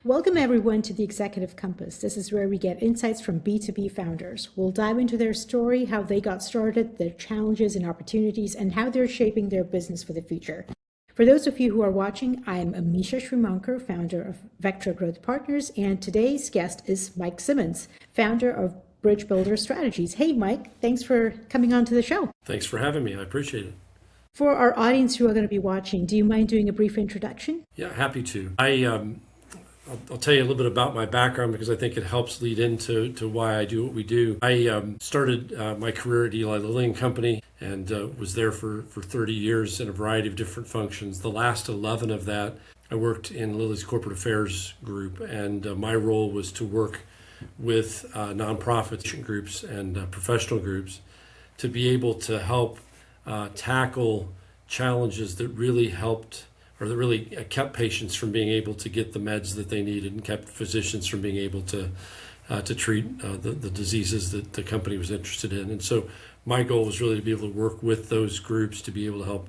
Welcome everyone to the Executive Compass. This is where we get insights from B2B founders. We'll dive into their story, how they got started, their challenges and opportunities, and how they're shaping their business for the future. For those of you who are watching, I'm Amisha Shrimankar, founder of Vector Growth Partners, and today's guest is Mike Simmons, founder of Bridge Builder Strategies. Hey, Mike, thanks for coming on to the show. Thanks for having me. I appreciate it. For our audience who are going to be watching, do you mind doing a brief introduction? Yeah, happy to. I'll tell you a little bit about my background because I think it helps lead into why I do what we do. I started my career at Eli Lilly and Company and was there for 30 years in a variety of different functions. The last 11 of that, I worked in Lilly's corporate affairs group, and my role was to work with nonprofit groups and professional groups to be able to help tackle challenges that really helped or that really kept patients from being able to get the meds that they needed and kept physicians from being able to treat the diseases that the company was interested in. And so my goal was really to be able to work with those groups to be able to help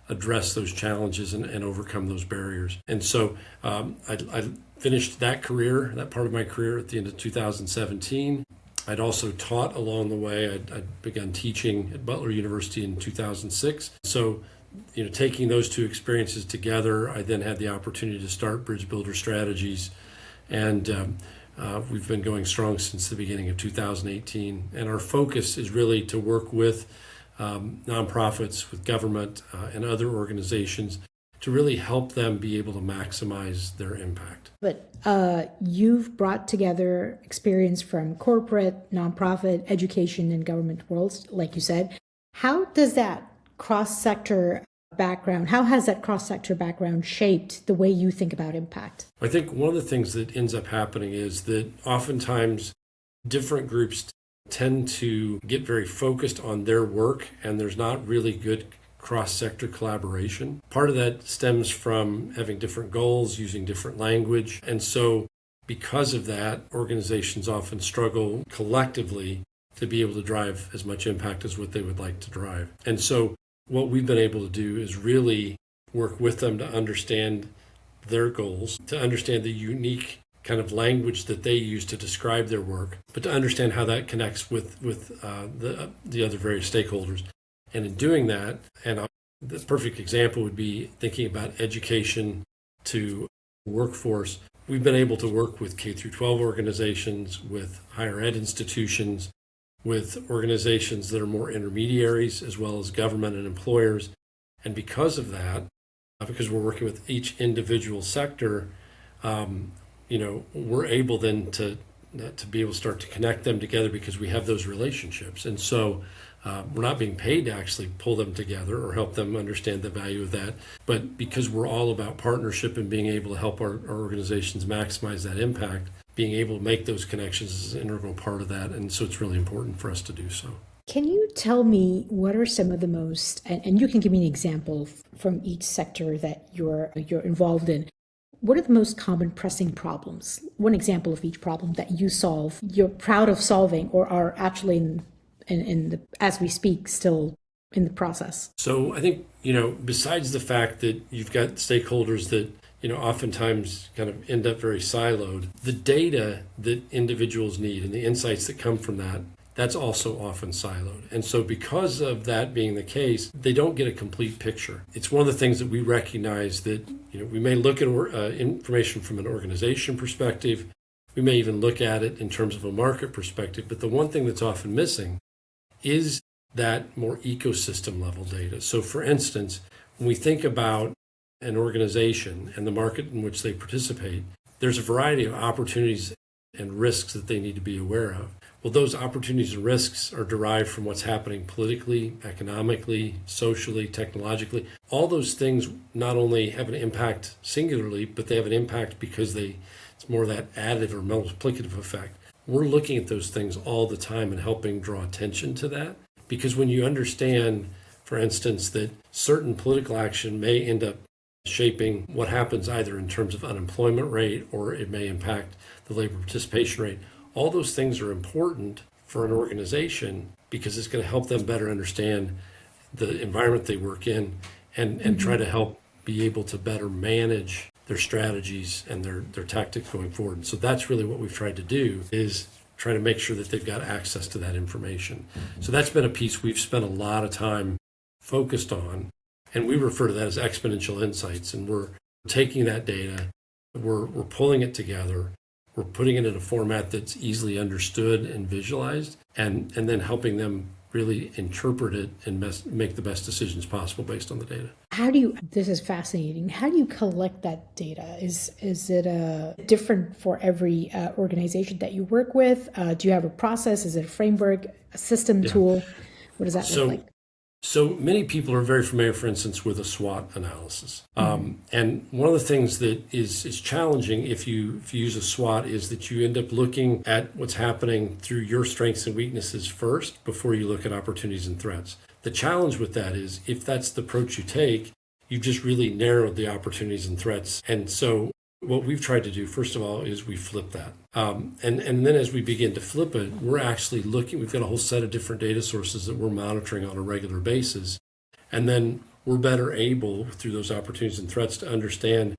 address those challenges and overcome those barriers. And so I finished that part of my career at the end of 2017. I'd also taught along the way. I'd begun teaching at Butler University in 2006. So taking those two experiences together, I then had the opportunity to start Bridge Builder Strategies, and we've been going strong since the beginning of 2018. And our focus is really to work with nonprofits, with government, and other organizations to really help them be able to maximize their impact. But you've brought together experience from corporate, nonprofit, education, and government worlds, like you said. How does that cross-sector background, how has that cross-sector background shaped the way you think about impact? I think one of the things that ends up happening is that oftentimes different groups tend to get very focused on their work, and there's not really good cross-sector collaboration. Part of that stems from having different goals, using different language. And so because of that, organizations often struggle collectively to be able to drive as much impact as what they would like to drive. And so what we've been able to do is really work with them to understand their goals, to understand the unique kind of language that they use to describe their work, but to understand how that connects with the other various stakeholders. And in doing that, and the perfect example would be thinking about education to workforce. We've been able to work with K through 12 organizations, with higher ed institutions, with organizations that are more intermediaries, as well as government and employers. And because of that, because we're working with each individual sector, we're able then to be able to start to connect them together because we have those relationships. And so we're not being paid to actually pull them together or help them understand the value of that. But because we're all about partnership and being able to help our organizations maximize that impact, being able to make those connections is an integral part of that. And so it's really important for us to do so. Can you tell me what are some of the most, and you can give me an example from each sector that you're involved in, what are the most common pressing problems? One example of each problem that you solve, you're proud of solving, or are actually as we speak, still in the process? So I think, besides the fact that you've got stakeholders that, oftentimes kind of end up very siloed, the data that individuals need and the insights that come from that, that's also often siloed. And so because of that being the case, they don't get a complete picture. It's one of the things that we recognize that, we may look at information from an organization perspective. We may even look at it in terms of a market perspective. But the one thing that's often missing is that more ecosystem level data. So for instance, when we think about an organization and the market in which they participate, there's a variety of opportunities and risks that they need to be aware of. Well, those opportunities and risks are derived from what's happening politically, economically, socially, technologically. All those things not only have an impact singularly, but they have an impact because it's more that additive or multiplicative effect. We're looking at those things all the time and helping draw attention to that. Because when you understand, for instance, that certain political action may end up shaping what happens either in terms of unemployment rate or it may impact the labor participation rate, all those things are important for an organization because it's going to help them better understand the environment they work in and try to help be able to better manage their strategies and their tactics going forward. And so that's really what we've tried to do, is try to make sure that they've got access to that information. So that's been a piece we've spent a lot of time focused on, and we refer to that as exponential insights. And we're taking that data, we're pulling it together, we're putting it in a format that's easily understood and visualized, and then helping them really interpret it and make the best decisions possible based on the data. This is fascinating. How do you collect that data? Is it different for every organization that you work with? Do you have a process? Is it a framework, a system tool? What does that look like? So many people are very familiar, for instance, with a SWOT analysis. And one of the things that is challenging if you use a SWOT is that you end up looking at what's happening through your strengths and weaknesses first before you look at opportunities and threats. The challenge with that is, if that's the approach you take, you've just really narrowed the opportunities and threats. And so what we've tried to do, first of all, is we flip that. And then as we begin to flip it, we're actually we've got a whole set of different data sources that we're monitoring on a regular basis. And then we're better able, through those opportunities and threats, to understand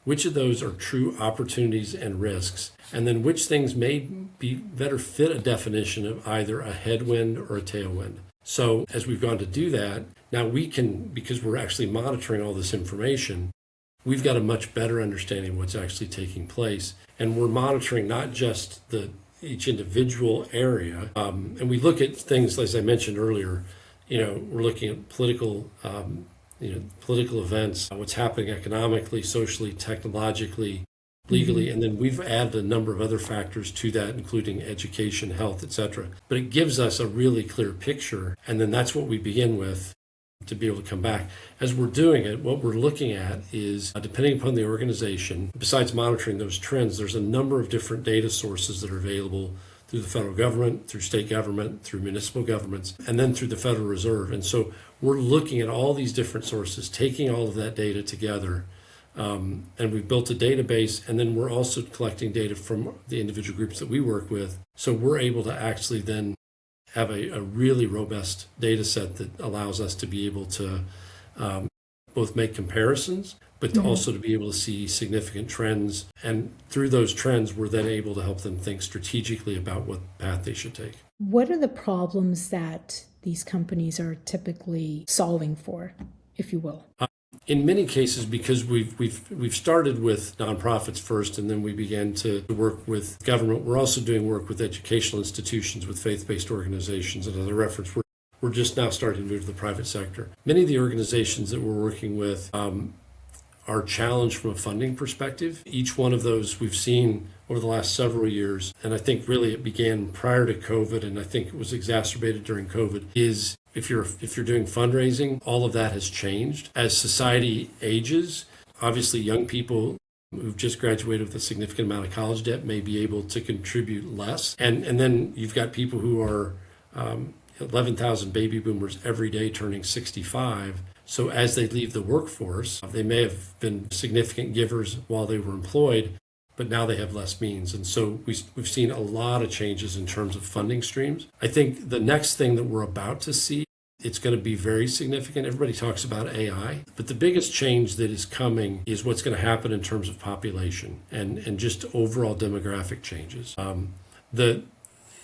which of those are true opportunities and risks, and then which things may be better fit a definition of either a headwind or a tailwind. So as we've gone to do that, now we can, because we're actually monitoring all this information, we've got a much better understanding of what's actually taking place. And we're monitoring not just each individual area. And we look at things, as I mentioned earlier, we're looking at political events, what's happening economically, socially, technologically, legally, and then we've added a number of other factors to that, including education, health, etc. But it gives us a really clear picture, and then that's what we begin with to be able to come back. As we're doing it, what we're looking at is, depending upon the organization, besides monitoring those trends, there's a number of different data sources that are available through the federal government, through state government, through municipal governments, and then through the Federal Reserve. And so we're looking at all these different sources, taking all of that data together, and we've built a database, and then we're also collecting data from the individual groups that we work with. So we're able to actually then have a really robust data set that allows us to be able to both make comparisons, but also to be able to see significant trends. And through those trends, we're then able to help them think strategically about what path they should take. What are the problems that these companies are typically solving for, if you will? In many cases, because we've started with nonprofits first, and then we began to work with government. We're also doing work with educational institutions, with faith-based organizations, and as I referenced, we're just now starting to move to the private sector. Many of the organizations that we're working with are challenged from a funding perspective. Each one of those we've seen over the last several years, and I think really it began prior to COVID, and I think it was exacerbated during COVID, is if you're doing fundraising, all of that has changed. As society ages, obviously young people who've just graduated with a significant amount of college debt may be able to contribute less. And then you've got people who are 11,000 baby boomers every day turning 65. So as they leave the workforce, they may have been significant givers while they were employed, but now they have less means. And so we've seen a lot of changes in terms of funding streams. I think the next thing that we're about to see, it's going to be very significant. Everybody talks about AI, but the biggest change that is coming is what's going to happen in terms of population and just overall demographic changes.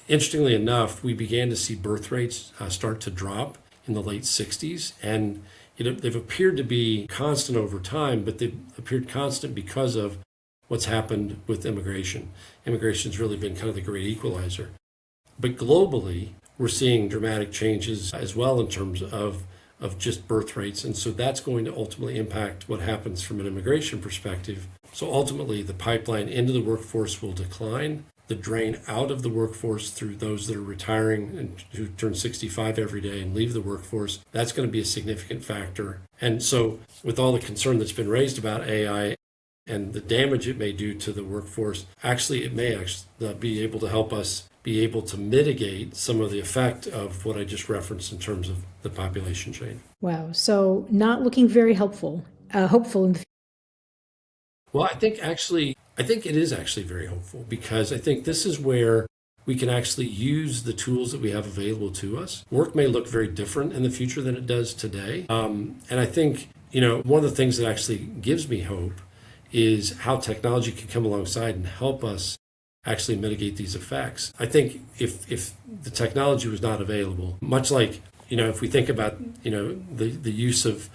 Interestingly enough, we began to see birth rates start to drop in the late 60s, and they've appeared to be constant over time, but they've appeared constant because of what's happened with immigration. Immigration's really been kind of the great equalizer. But globally, we're seeing dramatic changes as well in terms of just birth rates. And so that's going to ultimately impact what happens from an immigration perspective. So ultimately, the pipeline into the workforce will decline. The drain out of the workforce through those that are retiring and who turn 65 every day and leave the workforce, that's going to be a significant factor. And so with all the concern that's been raised about AI and the damage it may do to the workforce, actually it may be able to help us be able to mitigate some of the effect of what I just referenced in terms of the population change. Wow. So not looking very hopeful in the future. Well, I think it is actually very hopeful, because I think this is where we can actually use the tools that we have available to us. Work may look very different in the future than it does today. And I think, one of the things that actually gives me hope is how technology can come alongside and help us actually mitigate these effects. I think if the technology was not available, much like, if we think about, the use of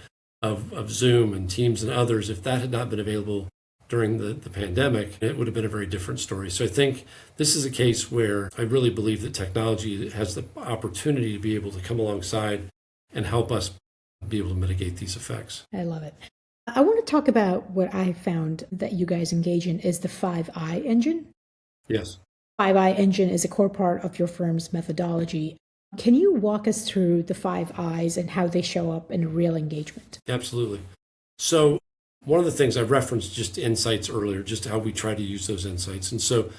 Zoom and Teams and others, if that had not been available during the pandemic, it would have been a very different story. So I think this is a case where I really believe that technology has the opportunity to be able to come alongside and help us be able to mitigate these effects. I love it. I want to talk about what I found that you guys engage in is the 5I engine. Yes. 5I engine is a core part of your firm's methodology. Can you walk us through the 5 I's and how they show up in real engagement? Absolutely. So one of the things I referenced just insights earlier, just how we try to use those insights. And so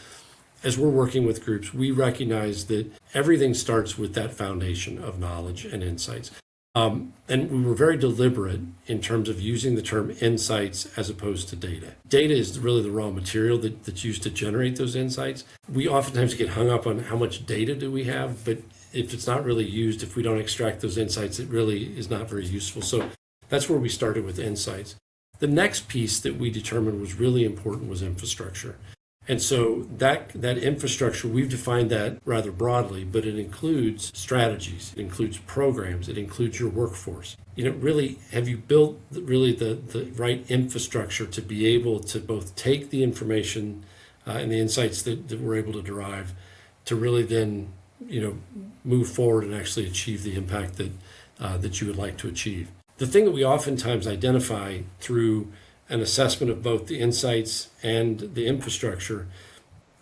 as we're working with groups, we recognize that everything starts with that foundation of knowledge and insights. And we were very deliberate in terms of using the term insights as opposed to data. Data is really the raw material that's used to generate those insights. We oftentimes get hung up on how much data do we have, but if it's not really used, if we don't extract those insights, it really is not very useful. So that's where we started with insights. The next piece that we determined was really important was infrastructure. And so that infrastructure, we've defined that rather broadly, but it includes strategies, it includes programs, it includes your workforce. Really, have you built really the right infrastructure to be able to both take the information and the insights that we're able to derive to really then, move forward and actually achieve the impact that you would like to achieve. The thing that we oftentimes identify through an assessment of both the insights and the infrastructure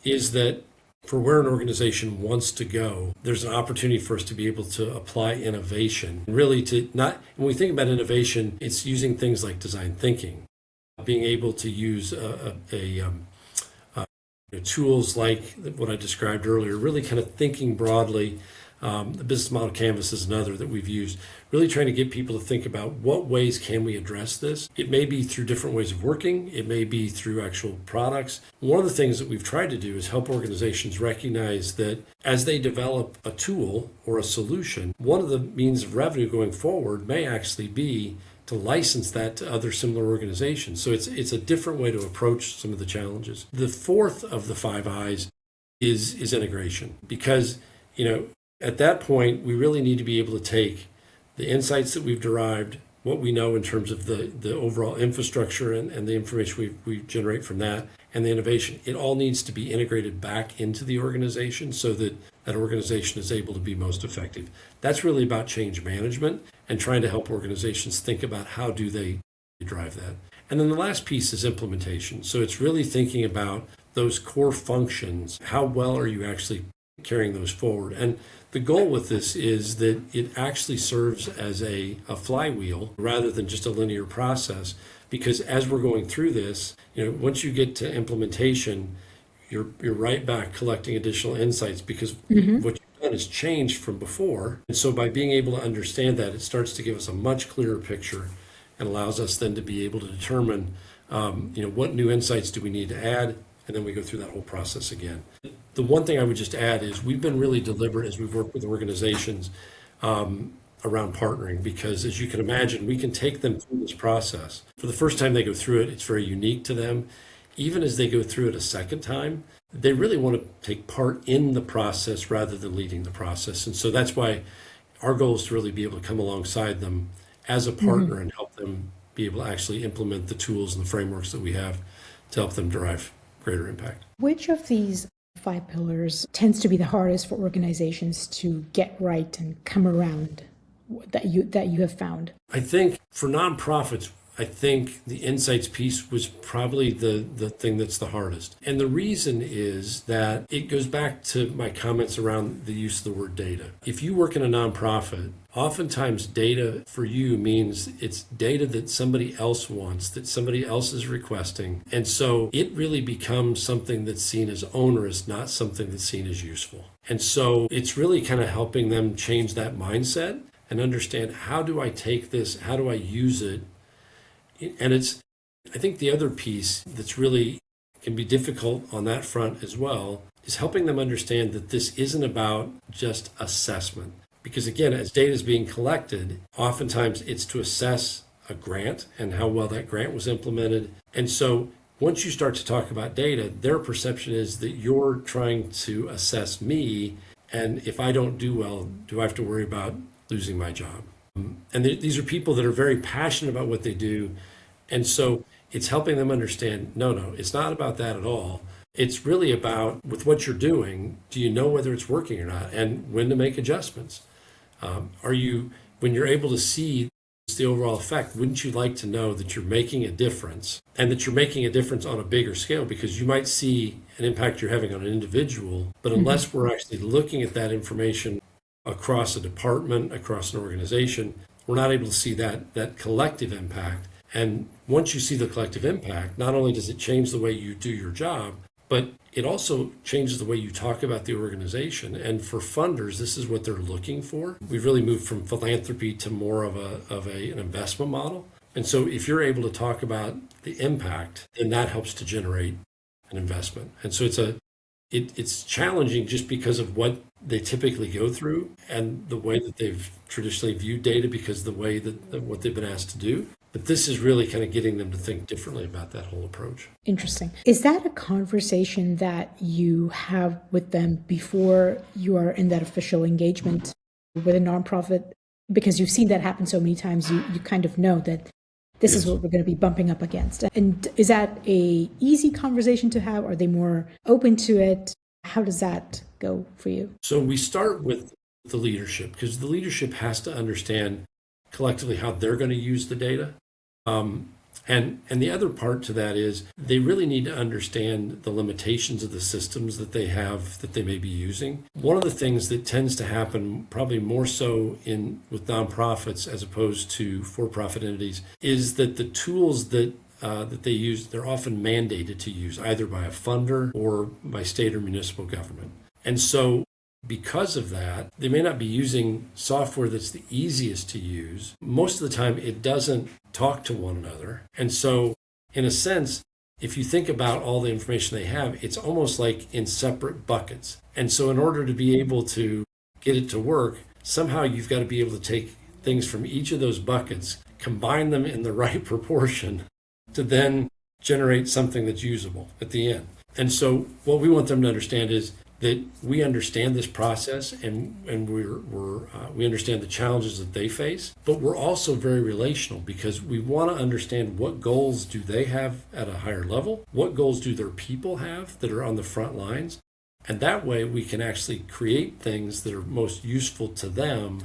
is that for where an organization wants to go, there's an opportunity for us to be able to apply innovation. Really when we think about innovation, it's using things like design thinking, being able to use tools like what I described earlier, really kind of thinking broadly. The business model canvas is another that we've used, really trying to get people to think about what ways can we address this. It may be through different ways of working. It may be through actual products. One of the things that we've tried to do is help organizations recognize that as they develop a tool or a solution, one of the means of revenue going forward may actually be to license that to other similar organizations. So it's a different way to approach some of the challenges. The fourth of the 5 I's is integration, because at that point, we really need to be able to take the insights that we've derived, what we know in terms of the overall infrastructure and the information we generate from that, and the innovation. It all needs to be integrated back into the organization so that that organization is able to be most effective. That's really about change management and trying to help organizations think about how do they drive that. And then the last piece is implementation. So it's really thinking about those core functions. How well are you actually carrying those forward? And the goal with this is that it actually serves as a flywheel rather than just a linear process, because as we're going through this, once you get to implementation, you're right back collecting additional insights, because what you've done is changed from before. And so by being able to understand that, it starts to give us a much clearer picture and allows us then to be able to determine what new insights do we need to add, and then we go through that whole process again. The one thing I would just add is we've been really deliberate as we've worked with organizations around partnering, because as you can imagine, we can take them through this process. For the first time they go through it, it's very unique to them. Even as they go through it a second time, they really want to take part in the process rather than leading the process. And so that's why our goal is to really be able to come alongside them as a partner and help them be able to actually implement the tools and the frameworks that we have to help them derive greater impact. Which of these 5 pillars tends to be the hardest for organizations to get right and come around that you have found? I think for nonprofits, I think the insights piece was probably the thing that's the hardest. And the reason is that it goes back to my comments around the use of the word data. If you work in a nonprofit, oftentimes data for you means it's data that somebody else wants, that somebody else is requesting. And so it really becomes something that's seen as onerous, not something that's seen as useful. And so it's really kind of helping them change that mindset and understand, how do I take this? How do I use it? And I think the other piece that's really can be difficult on that front as well is helping them understand that this isn't about just assessment. Because again, as data is being collected, oftentimes it's to assess a grant and how well that grant was implemented. And so once you start to talk about data, their perception is that you're trying to assess me, and if I don't do well, do I have to worry about losing my job? And these are people that are very passionate about what they do. And so it's helping them understand, no, it's not about that at all. It's really about, with what you're doing, do you know whether it's working or not, and when to make adjustments? When you're able to see the overall effect, wouldn't you like to know that you're making a difference, and that you're making a difference on a bigger scale? Because you might see an impact you're having on an individual, but unless we're actually looking at that information across a department, across an organization, we're not able to see that collective impact. And once you see the collective impact, not only does it change the way you do your job, but it also changes the way you talk about the organization. And for funders, this is what they're looking for. We've really moved from philanthropy to more of an investment model. And so if you're able to talk about the impact, then that helps to generate an investment. And so it's challenging just because of what they typically go through and the way that they've traditionally viewed data, because the way that what they've been asked to do. But this is really kind of getting them to think differently about that whole approach. Interesting. Is that a conversation that you have with them before you are in that official engagement with a nonprofit? Because you've seen that happen so many times, you kind of know that this is what we're going to be bumping up against. And is that a easy conversation to have? Are they more open to it? How does that go for you? So we start with the leadership, because the leadership has to understand collectively how they're going to use the data. And the other part to that is they really need to understand the limitations of the systems that they have, that they may be using. One of the things that tends to happen, probably more so with nonprofits as opposed to for-profit entities, is that the tools that they use, they're often mandated to use either by a funder or by state or municipal government. And so because of that, they may not be using software that's the easiest to use. Most of the time, it doesn't talk to one another. And so, in a sense, if you think about all the information they have, it's almost like in separate buckets. And so in order to be able to get it to work, somehow you've got to be able to take things from each of those buckets, combine them in the right proportion to then generate something that's usable at the end. And so what we want them to understand is that we understand this process, and we understand the challenges that they face, but we're also very relational, because we want to understand what goals do they have at a higher level, what goals do their people have that are on the front lines, and that way we can actually create things that are most useful to them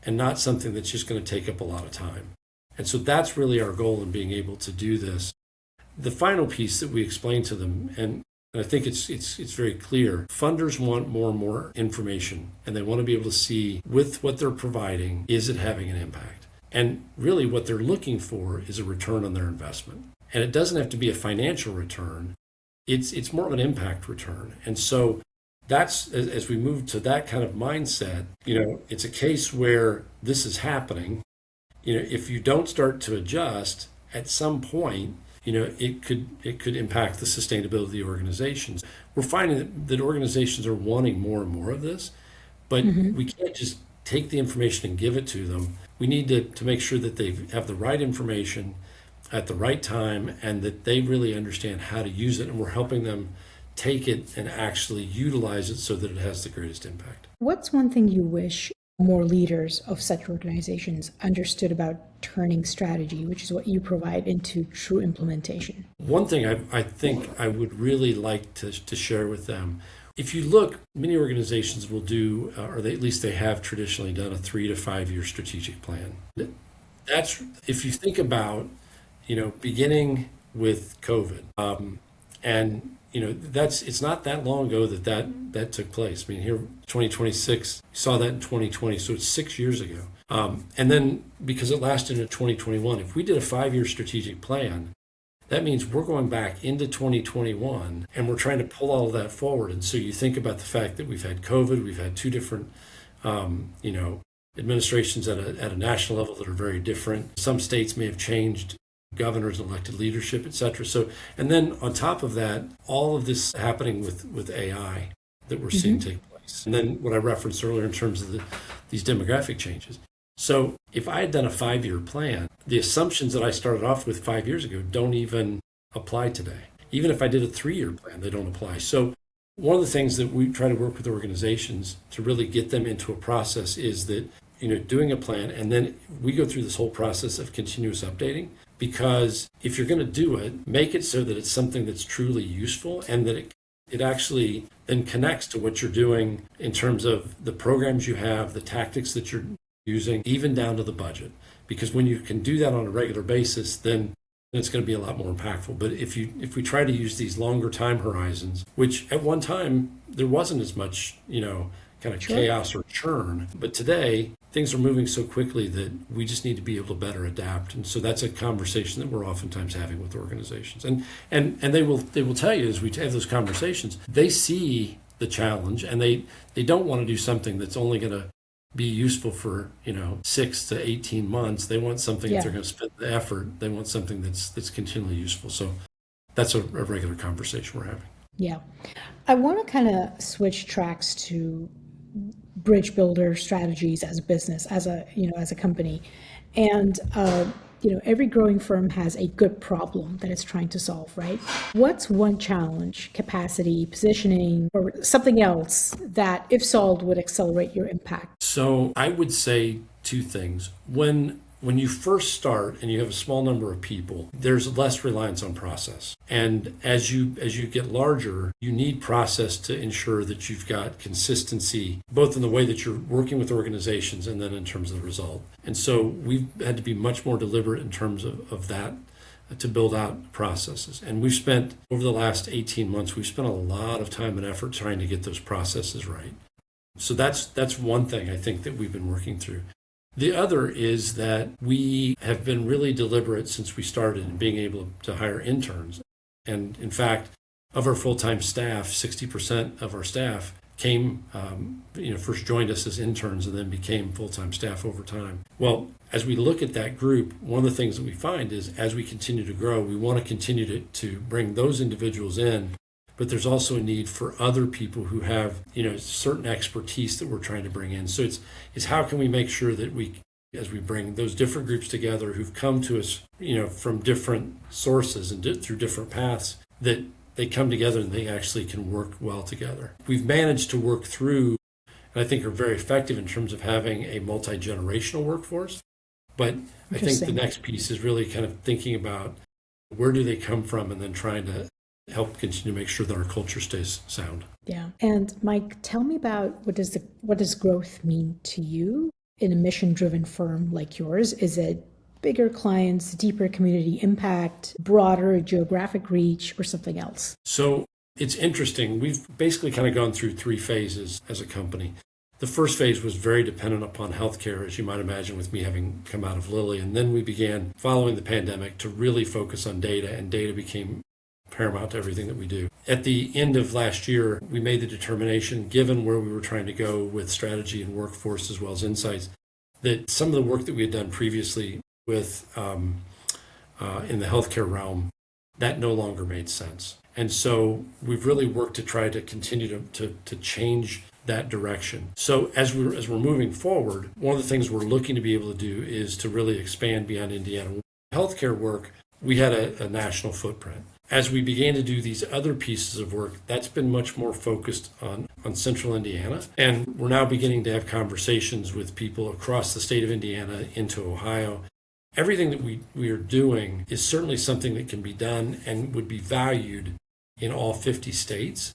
and not something that's just going to take up a lot of time. And so that's really our goal in being able to do this. The final piece that we explain to them, and I think it's very clear. Funders want more and more information, and they want to be able to see, with what they're providing, is it having an impact? And really what they're looking for is a return on their investment. And it doesn't have to be a financial return. It's more of an impact return. And so that's, as we move to that kind of mindset, it's a case where this is happening. If you don't start to adjust, at some point, it could impact the sustainability of the organizations. We're finding that organizations are wanting more and more of this, but we can't just take the information and give it to them. We need to make sure that they have the right information at the right time, and that they really understand how to use it, and we're helping them take it and actually utilize it so that it has the greatest impact. What's one thing you wish more leaders of such organizations understood about turning strategy, which is what you provide, into true implementation? One thing I think I would really like to share with them, if you look, many organizations will do, or at least they have traditionally done, a 3 to 5 year strategic plan. That's, if you think about, beginning with COVID, and it's not that long ago that took place. I mean, here, 2026, saw that in 2020, so it's 6 years ago. And then because it lasted into 2021, if we did a 5-year strategic plan, that means we're going back into 2021 and we're trying to pull all of that forward. And so you think about the fact that we've had COVID, we've had 2 different, administrations at a national level that are very different. Some states may have changed governors, elected leadership, et cetera. So, and then on top of that, all of this happening with AI that we're seeing take place. And then what I referenced earlier in terms of these demographic changes. So if I had done a 5-year plan, the assumptions that I started off with 5 years ago don't even apply today. Even if I did a 3-year plan, they don't apply. So one of the things that we try to work with organizations to really get them into a process is that, doing a plan, and then we go through this whole process of continuous updating, because if you're going to do it, make it so that it's something that's truly useful and that it actually then connects to what you're doing in terms of the programs you have, the tactics that you're using, even down to the budget. Because when you can do that on a regular basis, then it's going to be a lot more impactful. But if we try to use these longer time horizons, which at one time there wasn't as much, kind of chaos or churn, but today things are moving so quickly that we just need to be able to better adapt. And so that's a conversation that we're oftentimes having with organizations. And they will tell you, as we have those conversations, they see the challenge, and they don't want to do something that's only going to be useful for 6 to 18 months. They want something that they're going to spend the effort. They want something that's continually useful. So that's a regular conversation we're having. Yeah. I want to kind of switch tracks to bridge builder strategies as a business, as a company. And every growing firm has a good problem that it's trying to solve, right? What's one challenge, capacity, positioning, or something else that, if solved, would accelerate your impact? So I would say 2 things. When you first start and you have a small number of people, there's less reliance on process. And as you get larger, you need process to ensure that you've got consistency, both in the way that you're working with organizations and then in terms of the result. And so we've had to be much more deliberate in terms of that to build out processes. And we've spent, over the last 18 months, we've spent a lot of time and effort trying to get those processes right. So that's one thing I think that we've been working through. The other is that we have been really deliberate since we started in being able to hire interns. And in fact, of our full-time staff, 60% of our staff came, first joined us as interns and then became full-time staff over time. Well, as we look at that group, one of the things that we find is as we continue to grow, we want to continue to bring those individuals in. But there's also a need for other people who have, certain expertise that we're trying to bring in. So it's how can we make sure that as we bring those different groups together who've come to us, from different sources and through different paths, that they come together and they actually can work well together. We've managed to work through, and I think are very effective in terms of having a multi-generational workforce. But I think the next piece is really kind of thinking about where do they come from and then trying to help continue to make sure that our culture stays sound. Yeah. And Mike, tell me about what does growth mean to you in a mission-driven firm like yours? Is it bigger clients, deeper community impact, broader geographic reach, or something else? So it's interesting. We've basically kind of gone through 3 phases as a company. The first phase was very dependent upon healthcare, as you might imagine, with me having come out of Lilly. And then we began, following the pandemic, to really focus on data, and data became paramount to everything that we do. At the end of last year, we made the determination, given where we were trying to go with strategy and workforce as well as insights, that some of the work that we had done previously with in the healthcare realm, that no longer made sense. And so we've really worked to try to continue to change that direction. So as we're moving forward, one of the things we're looking to be able to do is to really expand beyond Indiana. Healthcare work, we had a national footprint. As we began to do these other pieces of work, that's been much more focused on central Indiana. And we're now beginning to have conversations with people across the state of Indiana into Ohio. Everything that we are doing is certainly something that can be done and would be valued in all 50 states.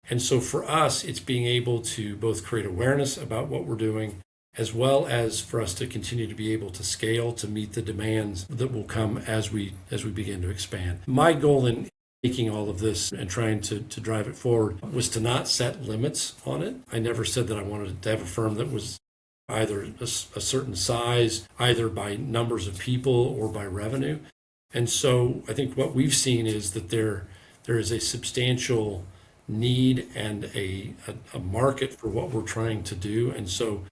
And so for us, it's being able to both create awareness about what we're doing, as well as for us to continue to be able to scale to meet the demands that will come as we begin to expand. My goal in making all of this and trying to drive it forward was to not set limits on it. I never said that I wanted to have a firm that was either a certain size, either by numbers of people or by revenue. And so I think what we've seen is that there is a substantial need and a market for what we're trying to do. And so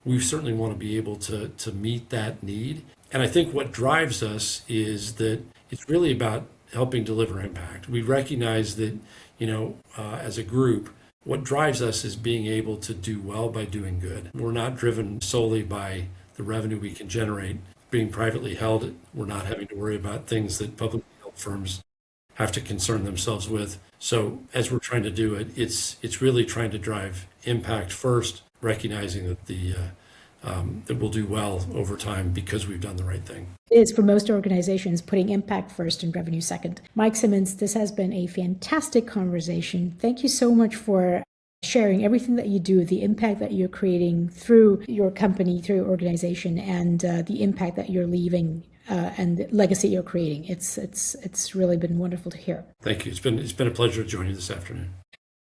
we certainly want to be able to meet that need. And I think what drives us is that it's really about helping deliver impact. We recognize that, as a group, what drives us is being able to do well by doing good. We're not driven solely by the revenue we can generate. Being privately held, we're not having to worry about things that publicly held firms have to concern themselves with. So as we're trying to do it, it's really trying to drive impact first, recognizing that that we'll do well over time because we've done the right thing. It is for most organizations putting impact first and revenue second. Mike Simmons, this has been a fantastic conversation. Thank you so much for sharing everything that you do, the impact that you're creating through your company, through your organization, and the impact that you're leaving and the legacy you're creating. It's really been wonderful to hear. Thank you. It's been a pleasure to join you this afternoon.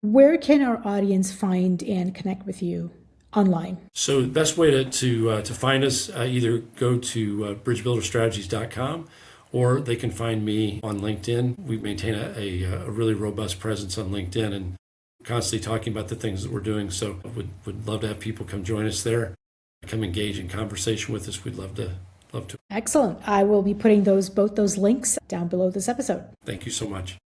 Where can our audience find and connect with you online? So the best way to find us, either go to bridgebuilderstrategies.com, or they can find me on LinkedIn. We maintain a really robust presence on LinkedIn and constantly talking about the things that we're doing. So would love to have people come join us there, come engage in conversation with us. We'd love to. Excellent. I will be putting both those links down below this episode. Thank you so much.